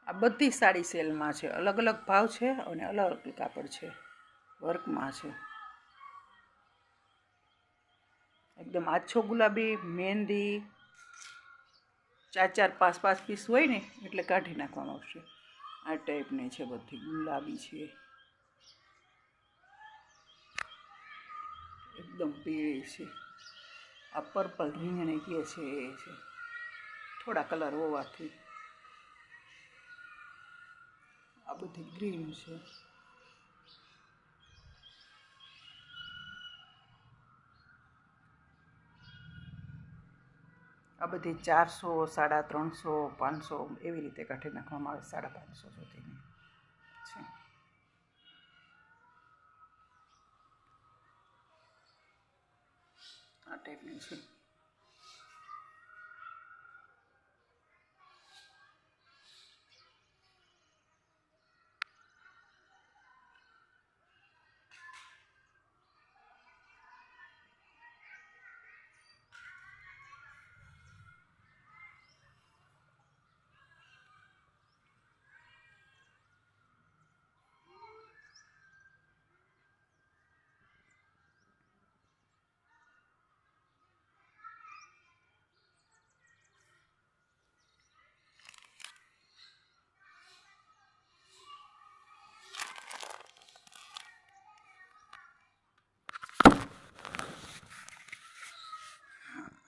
આ બધી સાડી સેલમાં છે, અલગ અલગ ભાવ છે અને અલગ અલગ કાપડ છે, વર્કમાં છે. એકદમ આછો ગુલાબી, મહેંદી, 4 4 5 5 પીસ હોય ને એટલે કાઢી નાખવામાં આવશે. આ ટાઈપની છે, બધી ગુલાબી છે, એકદમ પીળી છે. આ પર્પલ રીંગણી કહે છે એ છે, થોડા કલર હોવાથી. આ બધી ગ્રીન છે. આ બધી 400, 350, 500 એવી રીતે કાઢી નાખવામાં આવે, 550 સુધીની છે. આ ટાઈપની છે.